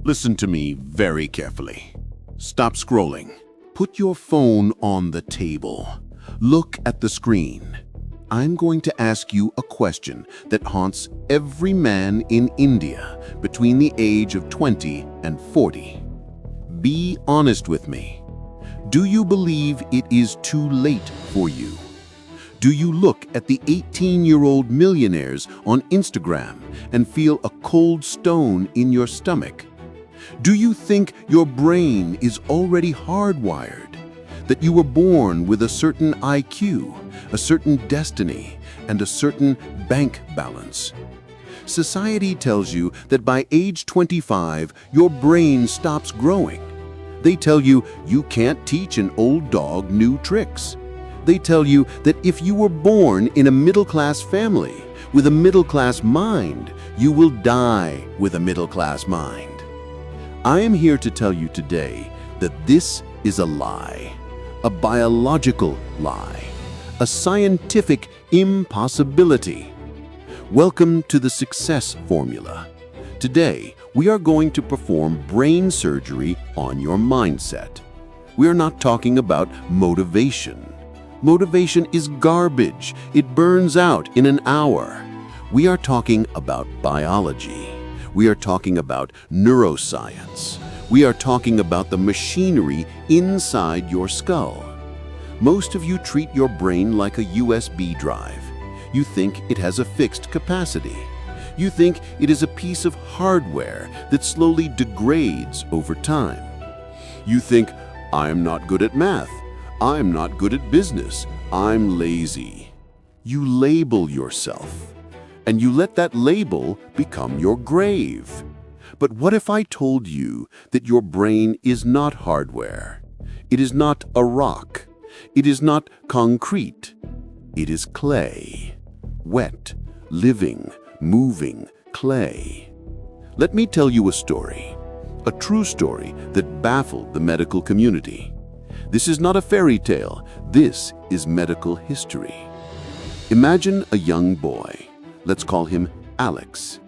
Listen to me very carefully. Stop scrolling. Put your phone on the table. Look at the screen. I'm going to ask you a question that haunts every man in India between the age of 20 and 40. Be honest with me. Do you believe it is too late for you? Do you look at the 18-year-old millionaires on Instagram and feel a cold stone in your stomach? Do you think your brain is already hardwired? That you were born with a certain IQ, a certain destiny, and a certain bank balance? Society tells you that by age 25, your brain stops growing. They tell you you can't teach an old dog new tricks. They tell you that if you were born in a middle-class family with a middle-class mind, you will die with a middle-class mind. I am here to tell you today that this is a lie. A biological lie, a scientific impossibility. Welcome to the Success Formula. Today, we are going to perform brain surgery on your mindset. We are not talking about motivation. Motivation is garbage. It burns out in an hour. We are talking about biology. We are talking about neuroscience. We are talking about the machinery inside your skull. Most of you treat your brain like a USB drive. You think it has a fixed capacity. You think it is a piece of hardware that slowly degrades over time. You think, I'm not good at math. I'm not good at business. I'm lazy. You label yourself, and you let that label become your grave. But what if I told you that your brain is not hardware? It is not a rock. It is not concrete. It is clay. Wet, living, moving clay. Let me tell you a story. A true story that baffled the medical community. This is not a fairy tale. This is medical history. Imagine a young boy. Let's call him Alex.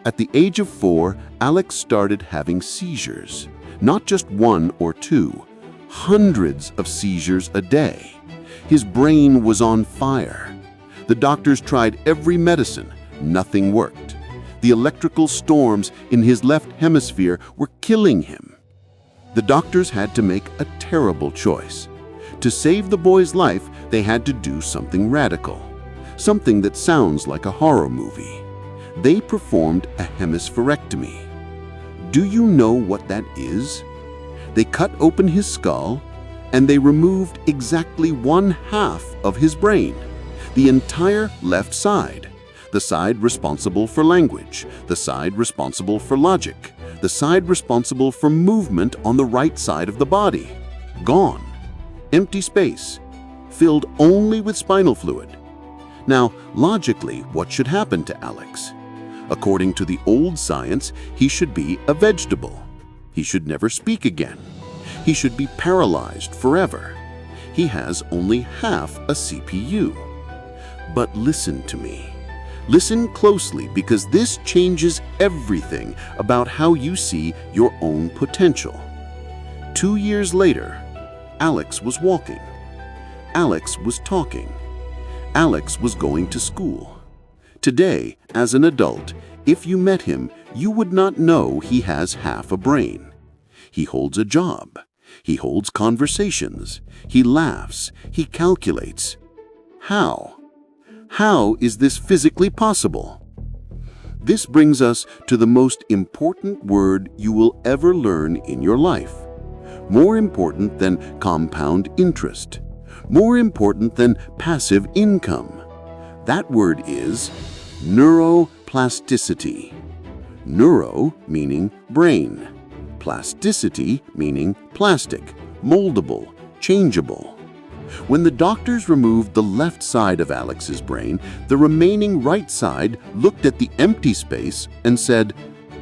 At the age of 4, Alex started having seizures. Not just one or two, hundreds of seizures a day. His brain was on fire. The doctors tried every medicine. Nothing worked. The electrical storms in his left hemisphere were killing him. The doctors had to make a terrible choice. To save the boy's life, they had to do something radical. Something that sounds like a horror movie. They performed a hemispherectomy. Do you know what that is? They cut open his skull and they removed exactly 1/2 of his brain, the entire left side, the side responsible for language, the side responsible for logic, the side responsible for movement on the right side of the body. Gone. Empty space, filled only with spinal fluid. Now, logically, what should happen to Alex? According to the old science, he should be a vegetable. He should never speak again. He should be paralyzed forever. He has only half a CPU. But listen to me. Listen closely, because this changes everything about how you see your own potential. 2 years later, Alex was walking. Alex was talking. Alex was going to school. Today, as an adult, if you met him, you would not know he has half a brain. He holds a job. He holds conversations. He laughs. He calculates. How? How is this physically possible? This brings us to the most important word you will ever learn in your life. More important than compound interest. More important than passive income. That word is neuroplasticity. Neuro meaning brain. Plasticity meaning plastic, moldable, changeable. When the doctors removed the left side of Alex's brain, the remaining right side looked at the empty space and said,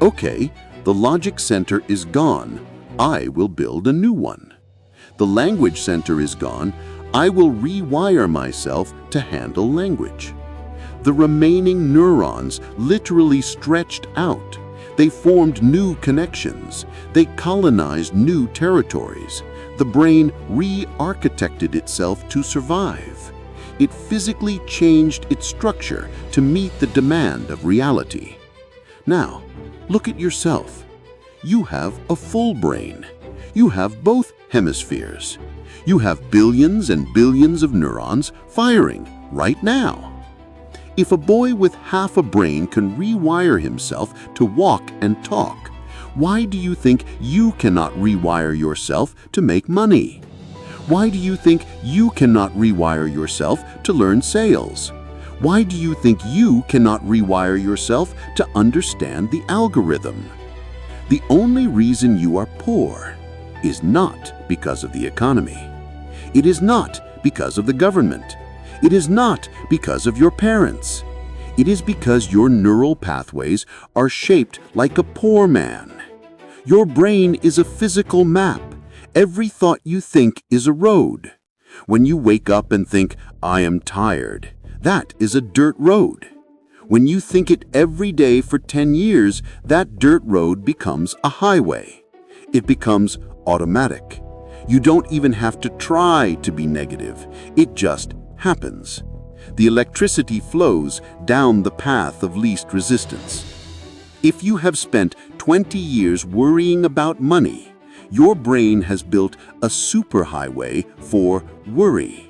"Okay, the logic center is gone. I will build a new one. The language center is gone. I will rewire myself to handle language." The remaining neurons literally stretched out. They formed new connections. They colonized new territories. The brain re-architected itself to survive. It physically changed its structure to meet the demand of reality. Now, look at yourself. You have a full brain. You have both hemispheres. You have billions and billions of neurons firing right now. If a boy with half a brain can rewire himself to walk and talk, why do you think you cannot rewire yourself to make money? Why do you think you cannot rewire yourself to learn sales? Why do you think you cannot rewire yourself to understand the algorithm? The only reason you are poor is not because of the economy. It is not because of the government. It is not because of your parents. It is because your neural pathways are shaped like a poor man. Your brain is a physical map. Every thought you think is a road. When you wake up and think, "I am tired," that is a dirt road. When you think it every day for 10 years, that dirt road becomes a highway. It becomes automatic. You don't even have to try to be negative. It just happens. The electricity flows down the path of least resistance. If you have spent 20 years worrying about money, your brain has built a superhighway for worry.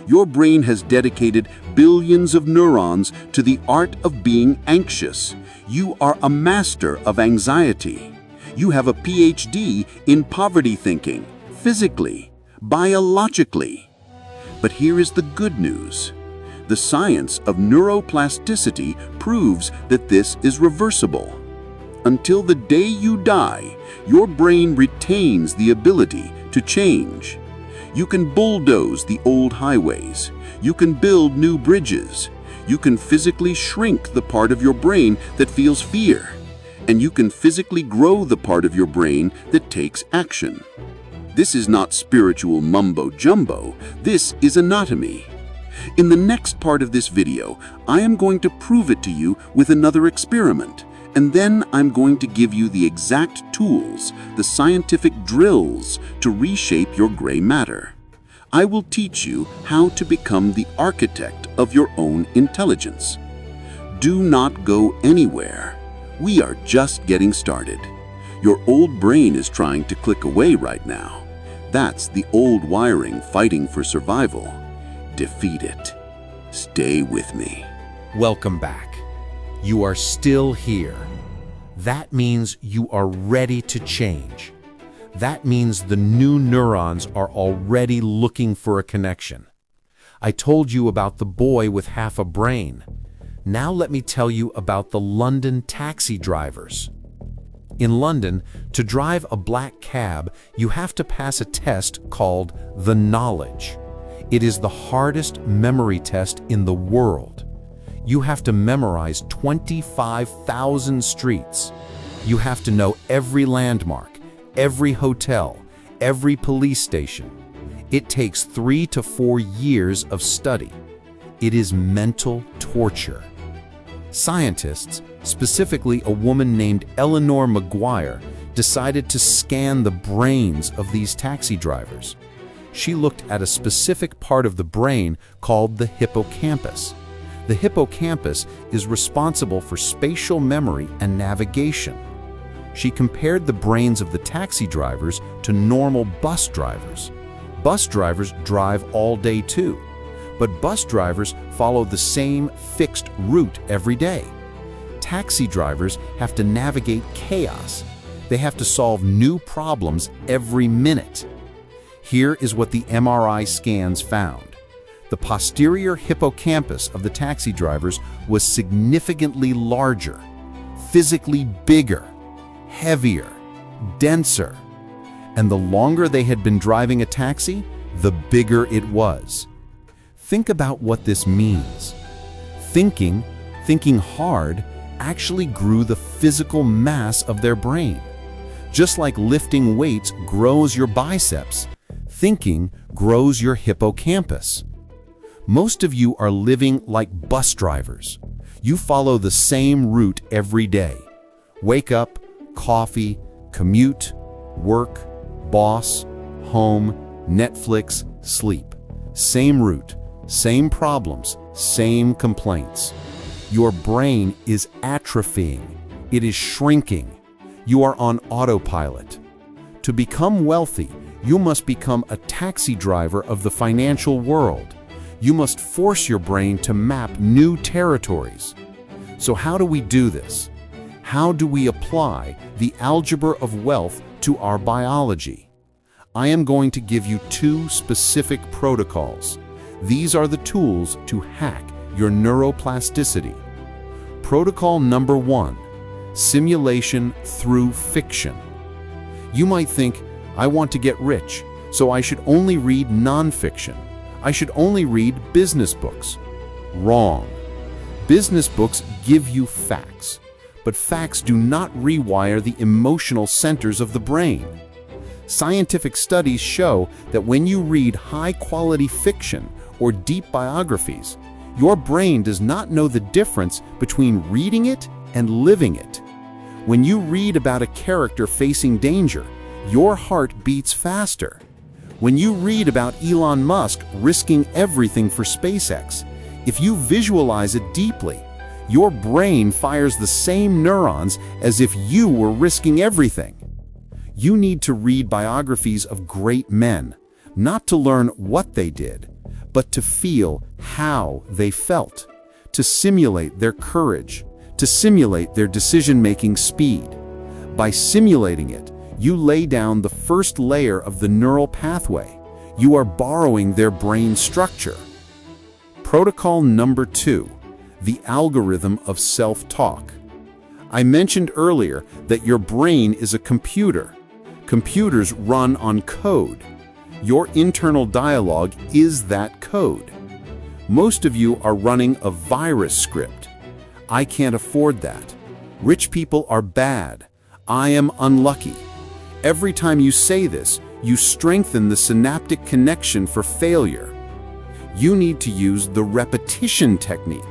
Your brain has dedicated billions of neurons to the art of being anxious. You are a master of anxiety. You have a PhD in poverty thinking, physically, biologically. But here is the good news. The science of neuroplasticity proves that this is reversible. Until the day you die, your brain retains the ability to change. You can bulldoze the old highways. You can build new bridges. You can physically shrink the part of your brain that feels fear. And you can physically grow the part of your brain that takes action. This is not spiritual mumbo-jumbo. This is anatomy. In the next part of this video, I am going to prove it to you with another experiment, and then I'm going to give you the exact tools, the scientific drills to reshape your gray matter. I will teach you how to become the architect of your own intelligence. Do not go anywhere. We are just getting started. Your old brain is trying to click away right now. That's the old wiring fighting for survival. Defeat it. Stay with me. Welcome back. You are still here. That means you are ready to change. That means the new neurons are already looking for a connection. I told you about the boy with half a brain. Now let me tell you about the London taxi drivers. In London, to drive a black cab, you have to pass a test called the knowledge. It is the hardest memory test in the world. You have to memorize 25,000 streets. You have to know every landmark, every hotel, every police station. It takes 3 to 4 years of study. It is mental torture. Scientists, specifically a woman named Eleanor Maguire, decided to scan the brains of these taxi drivers. She looked at a specific part of the brain called the hippocampus. The hippocampus is responsible for spatial memory and navigation. She compared the brains of the taxi drivers to normal bus drivers. Bus drivers drive all day too, but bus drivers follow the same fixed route every day. Taxi drivers have to navigate chaos. They have to solve new problems every minute. Here is what the MRI scans found. The posterior hippocampus of the taxi drivers was significantly larger, physically bigger, heavier, denser. And the longer they had been driving a taxi, the bigger it was. Think about what this means. Thinking hard, actually grew the physical mass of their brain. Just like lifting weights grows your biceps, thinking grows your hippocampus. Most of you are living like bus drivers. You follow the same route every day. Wake up, coffee, commute, work, boss, home, Netflix, sleep. Same route, same problems, same complaints. Your brain is atrophying. It is shrinking. You are on autopilot. To become wealthy, you must become a taxi driver of the financial world. You must force your brain to map new territories. So how do we do this? How do we apply the algebra of wealth to our biology? I am going to give you 2 specific protocols. These are the tools to hack your neuroplasticity. Protocol number 1, simulation through fiction. You might think, I want to get rich, so I should only read nonfiction. I should only read business books. Wrong. Business books give you facts, but facts do not rewire the emotional centers of the brain. Scientific studies show that when you read high-quality fiction or deep biographies, your brain does not know the difference between reading it and living it. When you read about a character facing danger, your heart beats faster. When you read about Elon Musk risking everything for SpaceX, if you visualize it deeply, your brain fires the same neurons as if you were risking everything. You need to read biographies of great men, not to learn what they did, but to feel how they felt, to simulate their courage, to simulate their decision-making speed. By simulating it, you lay down the first layer of the neural pathway. You are borrowing their brain structure. Protocol number 2, the algorithm of self-talk. I mentioned earlier that your brain is a computer. Computers run on code. Your internal dialogue is that code. Most of you are running a virus script. I can't afford that. Rich people are bad. I am unlucky. Every time you say this, you strengthen the synaptic connection for failure. You need to use the repetition technique.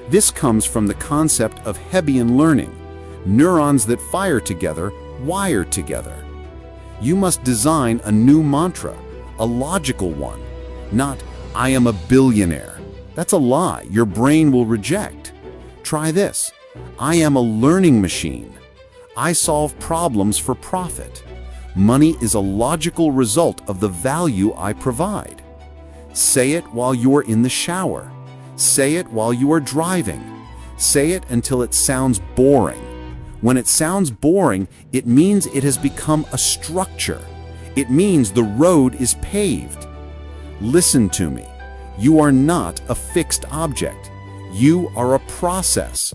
This comes from the concept of Hebbian learning. Neurons that fire together, wire together. You must design a new mantra, a logical one, not, I am a billionaire. That's a lie your brain will reject. Try this, I am a learning machine. I solve problems for profit. Money is a logical result of the value I provide. Say it while you are in the shower. Say it while you are driving. Say it until it sounds boring. When it sounds boring, it means it has become a structure. It means the road is paved. Listen to me. You are not a fixed object. You are a process.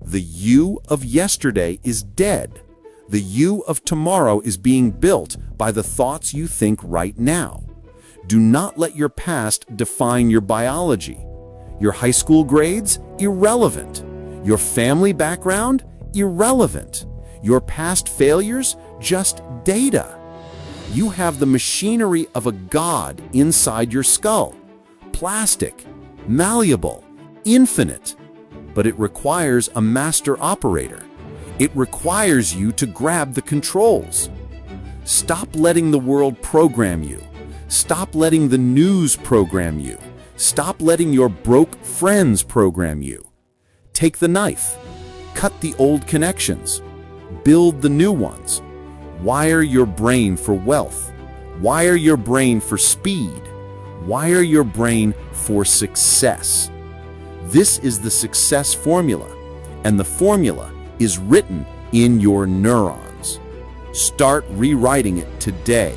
The you of yesterday is dead. The you of tomorrow is being built by the thoughts you think right now. Do not let your past define your biology. Your high school grades? Irrelevant. Your family background? Irrelevant. Your past failures? Just data. You have the machinery of a god inside your skull. Plastic, malleable, infinite. But it requires a master operator. It requires you to grab the controls. Stop letting the world program you. Stop letting the news program you. Stop letting your broke friends program you. Take the knife. Cut the old connections. Build the new ones. Wire your brain for wealth. Wire your brain for speed. Wire your brain for success. This is the success formula, and the formula is written in your neurons. Start rewriting it today.